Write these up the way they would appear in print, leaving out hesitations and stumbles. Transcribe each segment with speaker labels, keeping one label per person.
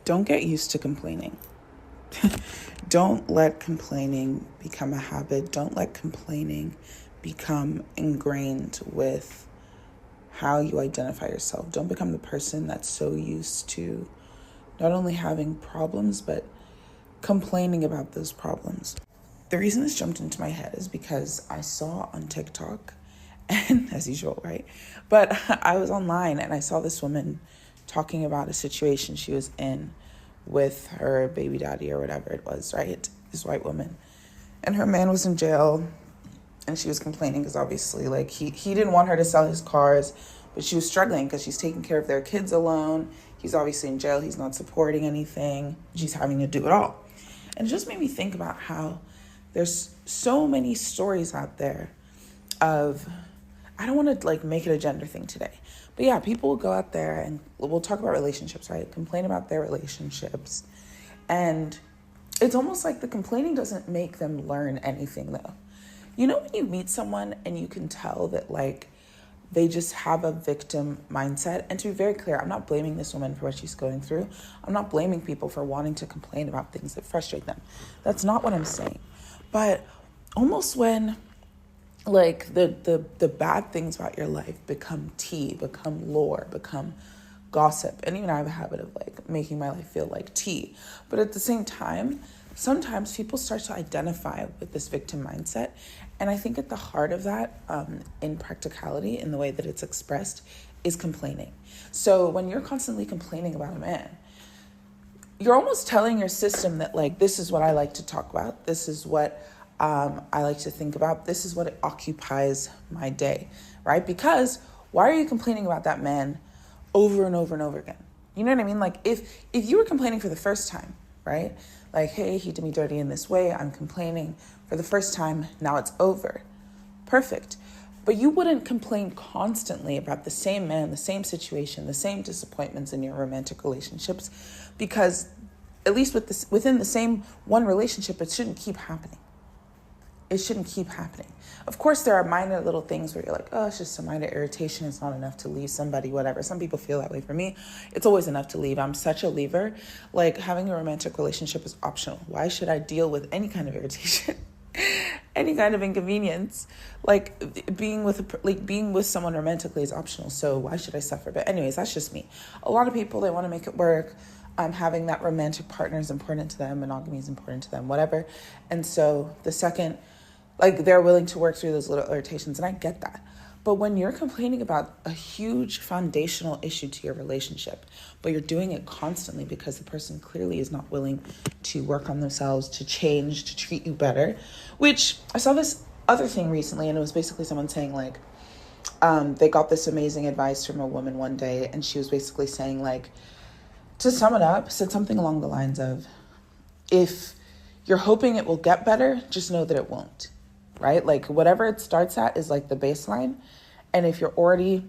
Speaker 1: don't get used to complaining. Don't let complaining become a habit. Don't let complaining become ingrained with how you identify yourself. Don't become the person that's so used to not only having problems, but complaining about those problems. The reason this jumped into my head is because I saw on TikTok, and as usual, right? But I was online and I saw this woman talking about a situation she was in with her baby daddy or whatever it was, right? This white woman. And her man was in jail and she was complaining because obviously like he didn't want her to sell his cars, but she was struggling because she's taking care of their kids alone. He's obviously in jail. He's not supporting anything. She's having to do it all. And it just made me think about how there's so many stories out there of, I don't want to like make it a gender thing today, but yeah, people will go out there and we'll talk about relationships, right? Complain about their relationships. And it's almost like the complaining doesn't make them learn anything though. You know, when you meet someone and you can tell that like they just have a victim mindset. And to be very clear, I'm not blaming this woman for what she's going through. I'm not blaming people for wanting to complain about things that frustrate them. That's not what I'm saying. But almost when like the bad things about your life become tea, become lore, become gossip. And even I have a habit of like making my life feel like tea. But at the same time, sometimes people start to identify with this victim mindset. And I think at the heart of that, in practicality, in the way that it's expressed, is complaining. So when you're constantly complaining about a man, you're almost telling your system that like, this is what I like to talk about. This is what I like to think about. This is what occupies my day, right? Because why are you complaining about that man over and over and over again? You know what I mean? Like if you were complaining for the first time, right? Like, hey, he did me dirty in this way. I'm complaining for the first time. Now it's over. Perfect. But you wouldn't complain constantly about the same man, the same situation, the same disappointments in your romantic relationships, because at least within the same one relationship, it shouldn't keep happening. It shouldn't keep happening. Of course, there are minor little things where you're like, oh, it's just a minor irritation. It's not enough to leave somebody, whatever. Some people feel that way. For me, it's always enough to leave. I'm such a leaver. Like having a romantic relationship is optional. Why should I deal with any kind of irritation, any kind of inconvenience? Like being with someone romantically is optional. So why should I suffer? But anyways, that's just me. A lot of people, they want to make it work. Having that romantic partner is important to them. Monogamy is important to them, whatever. And so the second, like they're willing to work through those little irritations, and I get that. But when you're complaining about a huge foundational issue to your relationship, but you're doing it constantly because the person clearly is not willing to work on themselves, to change, to treat you better, which I saw this other thing recently, and it was basically someone saying like, they got this amazing advice from a woman one day, and she was basically saying like, to sum it up, said something along the lines of, if you're hoping it will get better, just know that it won't, right? Like whatever it starts at is like the baseline. And if you're already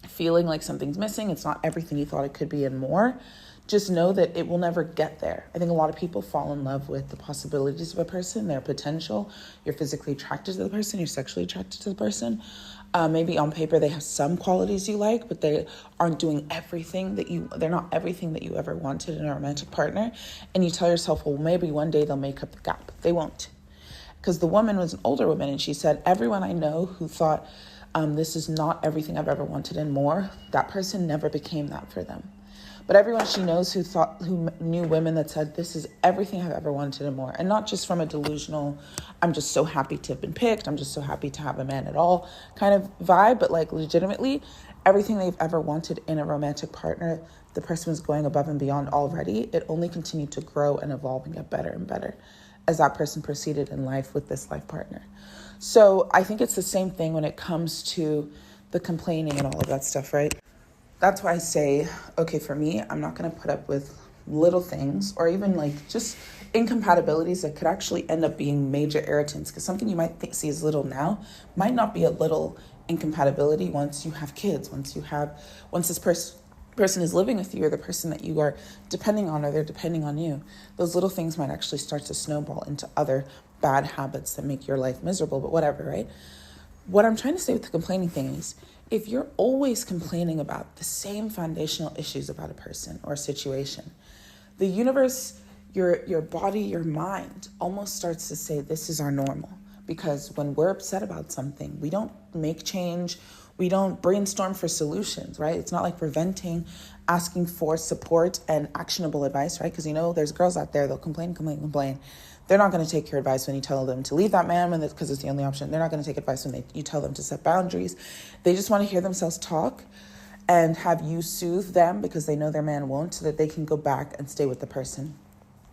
Speaker 1: feeling like something's missing, it's not everything you thought it could be and more, just know that it will never get there. I think a lot of people fall in love with the possibilities of a person, their potential. You're physically attracted to the person, you're sexually attracted to the person. Maybe on paper they have some qualities you like, but they aren't doing everything they're not everything that you ever wanted in a romantic partner. And you tell yourself, well, maybe one day they'll make up the gap. They won't. Because the woman was an older woman, and she said, everyone I know who thought this is not everything I've ever wanted and more, that person never became that for them. But everyone she knows who knew women that said, this is everything I've ever wanted and more. And not just from a delusional, I'm just so happy to have been picked, I'm just so happy to have a man at all kind of vibe, but like legitimately everything they've ever wanted in a romantic partner, the person was going above and beyond already. It only continued to grow and evolve and get better and better as that person proceeded in life with this life partner. So I think it's the same thing when it comes to the complaining and all of that stuff, right? That's why I say, okay, for me, I'm not going to put up with little things or even like just incompatibilities that could actually end up being major irritants, because something you might see as little now might not be a little incompatibility once you have kids, once this person is living with you, or the person that you are depending on, or they're depending on you. Those little things might actually start to snowball into other bad habits that make your life miserable, but whatever, right? What I'm trying to say with the complaining thing is, if you're always complaining about the same foundational issues about a person or a situation, The universe, your body, your mind almost starts to say, this is our normal. Because when we're upset about something, we don't make change. We don't brainstorm for solutions, right? It's not like we're venting, asking for support and actionable advice, right? Because, there's girls out there, they'll complain. They're not going to take your advice when you tell them to leave that man because it's the only option. They're not going to take advice when you tell them to set boundaries. They just want to hear themselves talk and have you soothe them because they know their man won't, so that they can go back and stay with the person.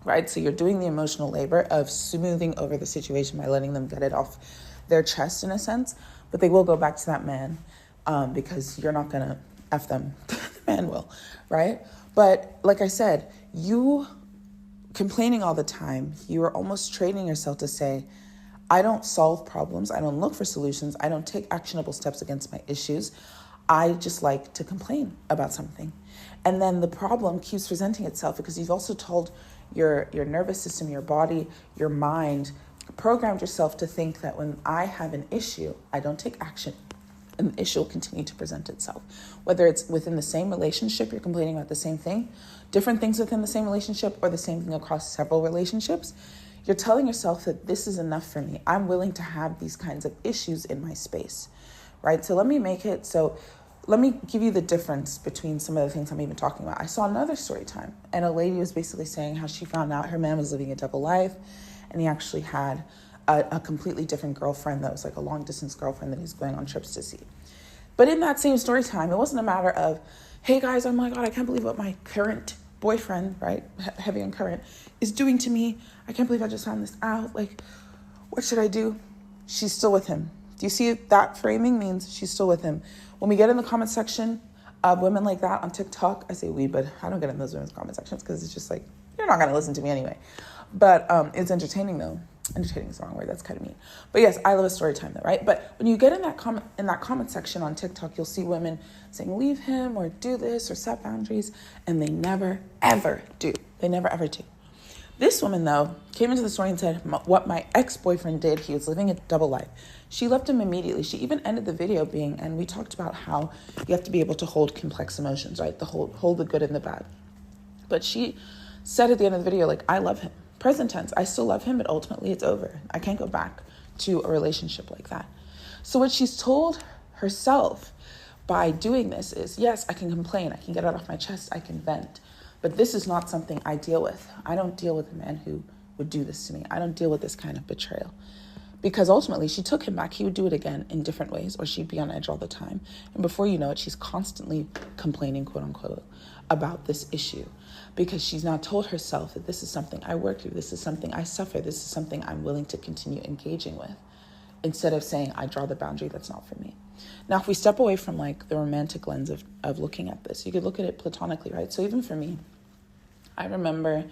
Speaker 1: Right? So you're doing the emotional labor of smoothing over the situation by letting them get it off their chest in a sense, but they will go back to that man because you're not going to F them. The man will, right? But like I said, you complaining all the time, you are almost training yourself to say, I don't solve problems. I don't look for solutions. I don't take actionable steps against my issues. I just like to complain about something. And then the problem keeps presenting itself because you've also told your nervous system, your body, your mind, programmed yourself to think that when I have an issue, I don't take action, and the issue will continue to present itself. Whether it's within the same relationship, you're complaining about the same thing, different things within the same relationship, or the same thing across several relationships, you're telling yourself that this is enough for me. I'm willing to have these kinds of issues in my space, right? So let me give you the difference between some of the things I'm even talking about. I saw another story time, and a lady was basically saying how she found out her man was living a double life, and he actually had a completely different girlfriend that was like a long distance girlfriend that he's going on trips to see. But in that same story time, it wasn't a matter of, hey guys, oh my God, I can't believe what my current boyfriend, right, heavy on current, is doing to me. I can't believe I just found this out. Like, what should I do? She's still with him. Do you see that framing means she's still with him? When we get in the comment section of women like that on TikTok, I say we, but I don't get in those women's comment sections because it's just like, you're not going to listen to me anyway. But it's entertaining though. Entertaining is the wrong word. That's kind of mean. But yes, I love a story time though, right? But when you get in that comment section on TikTok, you'll see women saying, leave him or do this or set boundaries. And they never, ever do. They never, ever do. This woman, though, came into the story and said, what my ex-boyfriend did, he was living a double life. She left him immediately. She even ended the video and we talked about how you have to be able to hold complex emotions, right? Hold the good and the bad. But she said at the end of the video, like, I love him. Present tense, I still love him, but ultimately it's over. I can't go back to a relationship like that. So what she's told herself by doing this is, yes, I can complain. I can get it off my chest. I can vent. But this is not something I deal with. I don't deal with a man who would do this to me. I don't deal with this kind of betrayal. Because ultimately, she took him back. He would do it again in different ways, or she'd be on edge all the time. And before you know it, she's constantly complaining, quote unquote, about this issue. Because she's now told herself that this is something I work through. This is something I suffer. This is something I'm willing to continue engaging with. Instead of saying, I draw the boundary, that's not for me. Now, if we step away from like the romantic lens of looking at this, you could look at it platonically, right? So even for me, I remember,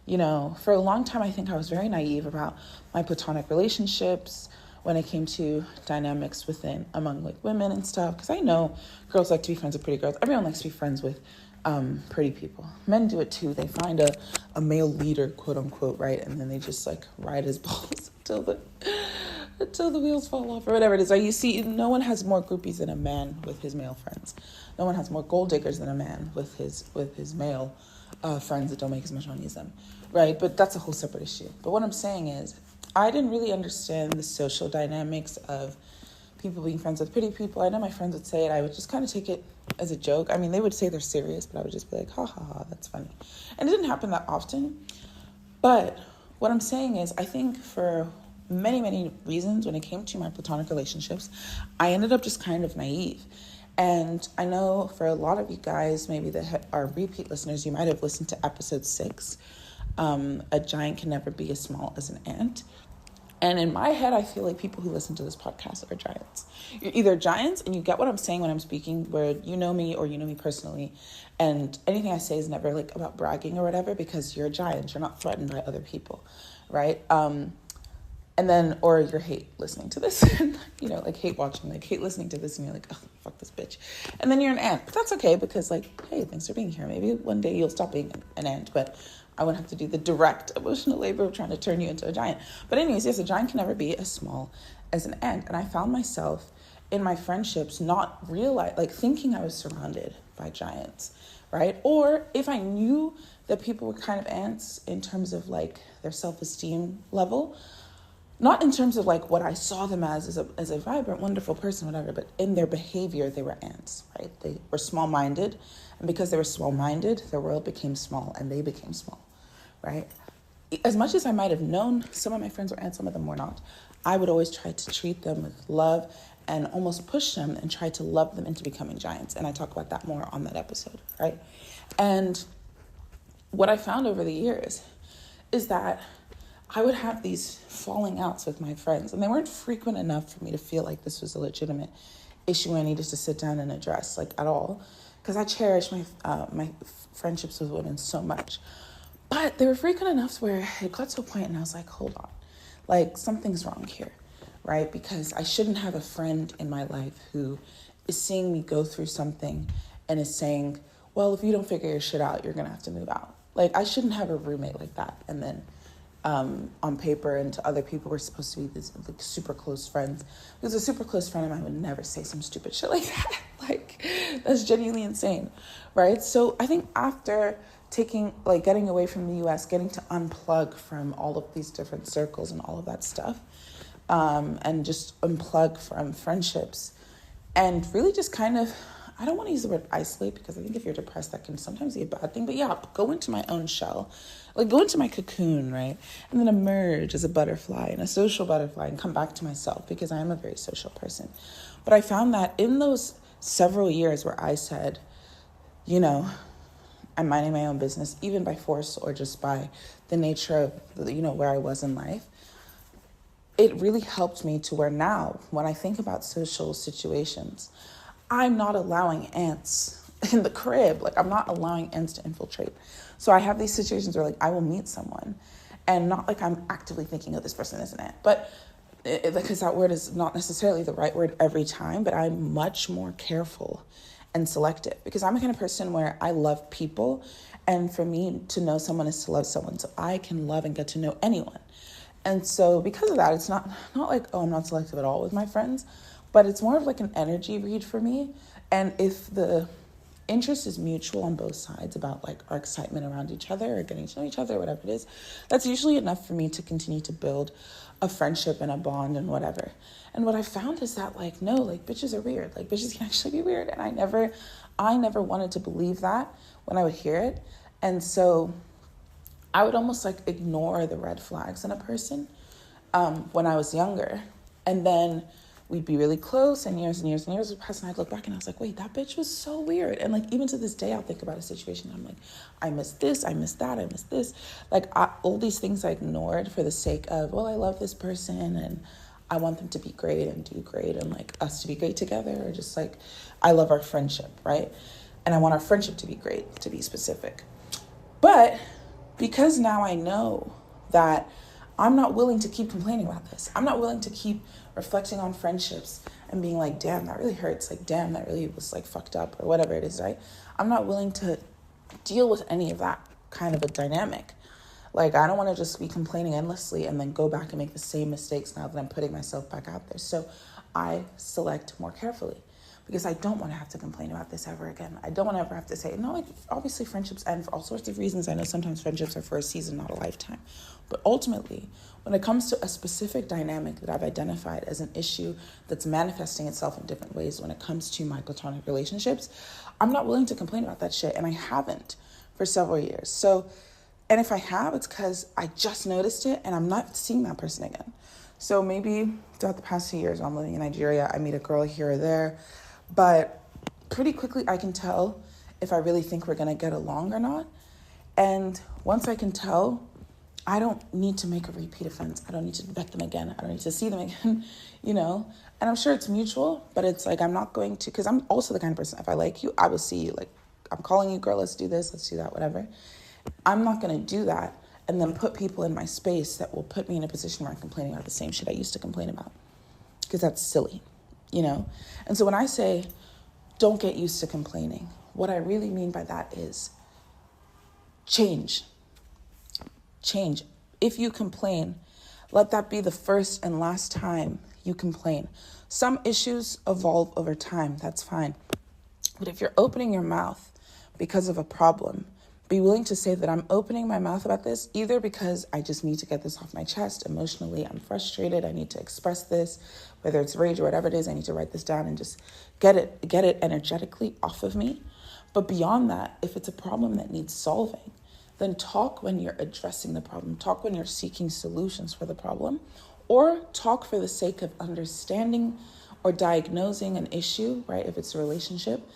Speaker 1: for a long time, I think I was very naive about my platonic relationships when it came to dynamics among like women and stuff. Because I know girls like to be friends with pretty girls. Everyone likes to be friends with pretty people. Men do it too. They find a male leader, quote unquote, right? And then they just like ride his balls until the wheels fall off or whatever it is. Right? You see, no one has more groupies than a man with his male friends. No one has more gold diggers than a man with his male friends that don't make as much money as them, right? But that's a whole separate issue. But what I'm saying is, I didn't really understand the social dynamics of people being friends with pretty people. I know my friends would say it. I would just kind of take it as a joke. I mean, they would say they're serious, but I would just be like, ha, ha, ha, that's funny. And it didn't happen that often. But what I'm saying is, I think for many, many reasons, when it came to my platonic relationships, I ended up just kind of naive. And I know for a lot of you guys, maybe that are repeat listeners, you might have listened to episode 6. A giant can never be as small as an ant. And in my head, I feel like people who listen to this podcast are giants. You're either giants, and you get what I'm saying when I'm speaking, where you know me or you know me personally, and anything I say is never like about bragging or whatever, because you're a giant. You're not threatened by other people, right? And then, or you're hate listening to this, like hate watching, like hate listening to this, and you're like, oh, fuck this bitch. And then you're an ant, but that's okay, because like, hey, thanks for being here. Maybe one day you'll stop being an ant, but I wouldn't have to do the direct emotional labor of trying to turn you into a giant. But anyways, yes, a giant can never be as small as an ant. And I found myself in my friendships not thinking I was surrounded by giants, right? Or if I knew that people were kind of ants in terms of like their self-esteem level, not in terms of like what I saw them as a vibrant, wonderful person, whatever, but in their behavior, they were ants, right? They were small-minded. And because they were small-minded, their world became small and they became small, right? As much as I might have known some of my friends were ants, some of them were not, I would always try to treat them with love and almost push them and try to love them into becoming giants. And I talk about that more on that episode, right? And what I found over the years is that I would have these falling outs with my friends, and they weren't frequent enough for me to feel like this was a legitimate issue I needed to sit down and address, like at all, because I cherish my friendships with women so much. But they were frequent enough where it got to a point and I was like, hold on, like something's wrong here, right? Because I shouldn't have a friend in my life who is seeing me go through something and is saying, well, if you don't figure your shit out, you're going to have to move out. Like, I shouldn't have a roommate like that. And then on paper and to other people, we're supposed to be this like super close friends. Because a super close friend of mine would never say some stupid shit like that. Like, that's genuinely insane, right? So I think after getting away from the US, getting to unplug from all of these different circles and all of that stuff, and just unplug from friendships, and really just kind of, I don't want to use the word isolate, because I think if you're depressed, that can sometimes be a bad thing. But yeah, go into my own shell, like go into my cocoon, right? And then emerge as a butterfly and a social butterfly and come back to myself, because I am a very social person. But I found that in those several years where I said, you know, I'm minding my own business, even by force or just by the nature of, you know, where I was in life, it really helped me to where now, when I think about social situations, I'm not allowing ants in the crib. Like, I'm not allowing ants to infiltrate. So I have these situations where, like, I will meet someone and not like I'm actively thinking, oh, this person is an ant. But because that word is not necessarily the right word every time, but I'm much more careful and selective, because I'm the kind of person where I love people. And for me to know someone is to love someone. So I can love and get to know anyone. And so because of that, it's not like, oh, I'm not selective at all with my friends, but it's more of like an energy read for me. And if the interest is mutual on both sides about like our excitement around each other or getting to know each other, whatever it is, that's usually enough for me to continue to build a friendship and a bond and whatever. And what I found is that like, no, like bitches are weird. Like bitches can actually be weird. And I never wanted to believe that when I would hear it. And so I would almost like ignore the red flags in a person when I was younger. And then we'd be really close, and years would pass, and I'd look back and I was like, wait, that bitch was so weird. And like, even to this day, I'll think about a situation. I'm like, I missed this, I missed that, I missed this. Like all these things I ignored for the sake of, well, I love this person and I want them to be great and do great and like us to be great together, or just like, I love our friendship, right? And I want our friendship to be great, to be specific. But because now I know that I'm not willing to keep complaining about this. I'm not willing to keep reflecting on friendships and being like, damn, that really hurts. Like, damn, that really was like fucked up, or whatever it is, right? I'm not willing to deal with any of that kind of a dynamic. Like, I don't want to just be complaining endlessly and then go back and make the same mistakes now that I'm putting myself back out there. So I select more carefully, because I don't want to have to complain about this ever again. I don't want to ever have to say, no, like, obviously friendships end for all sorts of reasons. I know sometimes friendships are for a season, not a lifetime. But ultimately, when it comes to a specific dynamic that I've identified as an issue that's manifesting itself in different ways when it comes to my platonic relationships, I'm not willing to complain about that shit. And I haven't for several years. So, and if I have, it's because I just noticed it and I'm not seeing that person again. So maybe throughout the past few years while I'm living in Nigeria, I meet a girl here or there. But pretty quickly, I can tell if I really think we're going to get along or not. And once I can tell, I don't need to make a repeat offense. I don't need to vet them again. I don't need to see them again, you know. And I'm sure it's mutual, but it's like I'm not going to, because I'm also the kind of person, if I like you, I will see you. Like, I'm calling you, girl, let's do this, let's do that, whatever. I'm not going to do that and then put people in my space that will put me in a position where I'm complaining about the same shit I used to complain about, because that's silly. You know? And so when I say, don't get used to complaining, what I really mean by that is change. If you complain, let that be the first and last time you complain. Some issues evolve over time. That's fine. But if you're opening your mouth because of a problem. Be willing to say that I'm opening my mouth about this either because I just need to get this off my chest emotionally. I'm frustrated. I need to express this, whether it's rage or whatever it is. I need to write this down and just get it energetically off of me. But beyond that, if it's a problem that needs solving, then talk when you're addressing the problem. Talk when you're seeking solutions for the problem, or talk for the sake of understanding or diagnosing an issue, right? If it's a relationship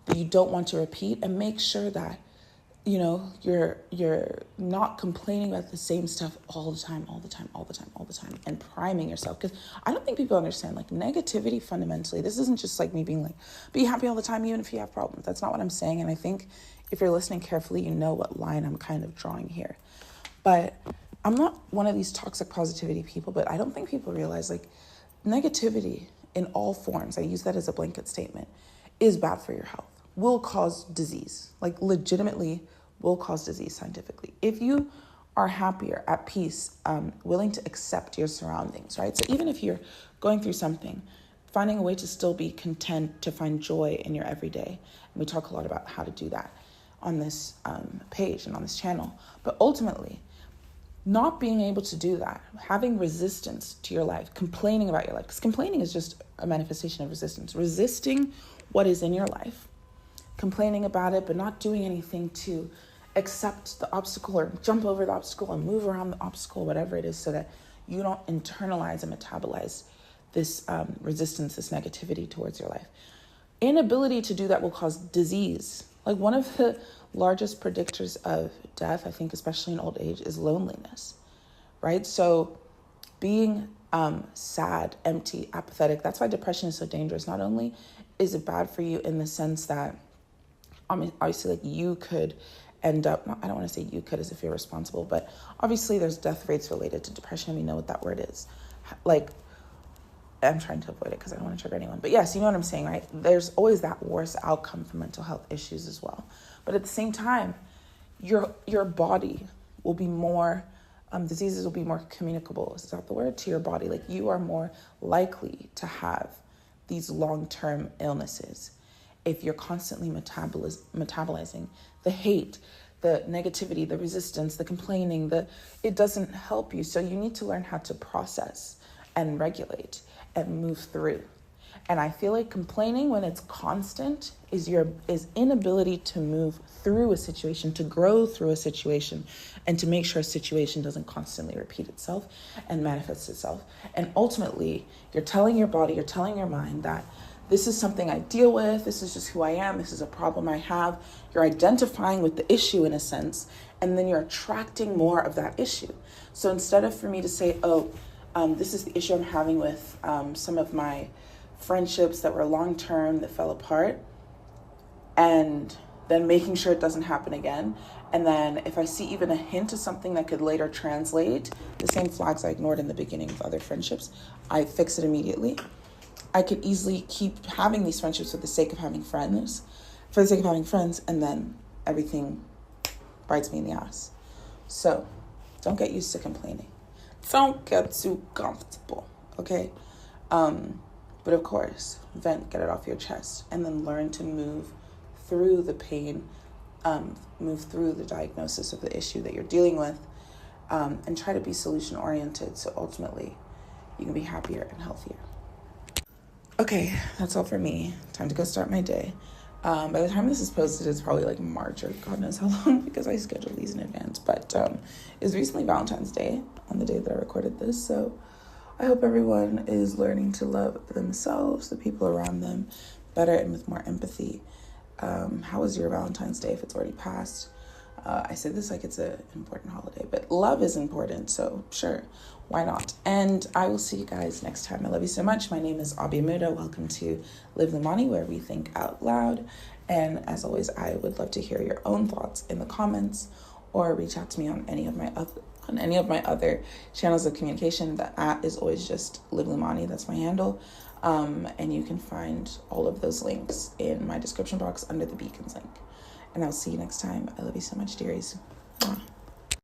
Speaker 1: that you don't want to repeat, and make sure that you're not complaining about the same stuff all the time, and priming yourself. Because I don't think people understand, like, negativity fundamentally, this isn't just like me being like, be happy all the time, even if you have problems. That's not what I'm saying. And I think if you're listening carefully, you know what line I'm kind of drawing here. But I'm not one of these toxic positivity people, but I don't think people realize, like, negativity in all forms, I use that as a blanket statement, is bad for your health. Will cause disease, like legitimately will cause disease scientifically. If you are happier, at peace, willing to accept your surroundings, right? So even if you're going through something, finding a way to still be content, to find joy in your everyday. And we talk a lot about how to do that on this page and on this channel. But ultimately, not being able to do that, having resistance to your life, complaining about your life, because complaining is just a manifestation of resistance. Resisting what is in your life, complaining about it, but not doing anything to accept the obstacle or jump over the obstacle and move around the obstacle, whatever it is, so that you don't internalize and metabolize this resistance, this negativity towards your life. Inability to do that will cause disease. Like, one of the largest predictors of death, I think, especially in old age, is loneliness, right? So being sad, empty, apathetic, that's why depression is so dangerous. Not only is it bad for you in the sense that, obviously, like, you could end up, I don't want to say you could as if you're responsible, but obviously there's death rates related to depression. We know what that word is. Like, I'm trying to avoid it because I don't want to trigger anyone. But yes, you know what I'm saying, right? There's always that worse outcome for mental health issues as well. But at the same time, your body will be more, diseases will be more communicable, is that the word, to your body. Like, you are more likely to have these long-term illnesses if you're constantly metabolizing the hate, the negativity, the resistance, the complaining, it doesn't help you. So you need to learn how to process and regulate and move through. And I feel like complaining, when it's constant, is inability to move through a situation, to grow through a situation, and to make sure a situation doesn't constantly repeat itself and manifest itself. And ultimately, you're telling your body, you're telling your mind that this is something I deal with, this is just who I am, this is a problem I have. You're identifying with the issue in a sense, and then you're attracting more of that issue. So instead of for me to say, this is the issue I'm having with some of my friendships that were long-term that fell apart, and then making sure it doesn't happen again. And then if I see even a hint of something that could later translate, the same flags I ignored in the beginning of other friendships, I fix it immediately. I could easily keep having these friendships for the sake of having friends, and then everything bites me in the ass. So don't get used to complaining. Don't get too comfortable, okay? But of course, vent, get it off your chest, and then learn to move through the pain, move through the diagnosis of the issue that you're dealing with, and try to be solution-oriented so ultimately you can be happier and healthier. Okay, that's all for me. Time to go start my day. By the time this is posted, it's probably like March or God knows how long, because I schedule these in advance. But it was recently Valentine's Day on the day that I recorded this. So I hope everyone is learning to love themselves, the people around them, better and with more empathy. How was your Valentine's Day if it's already passed? I say this like it's an important holiday, but love is important, so sure, why not? And I will see you guys next time. I love you so much. My name is Obie. Welcome to Live Limani, where we think out loud. And as always, I would love to hear your own thoughts in the comments, or reach out to me on any of my other channels of communication. The @ is always just Live Limani. That's my handle. And you can find all of those links in my description box under the beacons link. And I'll see you next time. I love you so much, dearies. Mwah.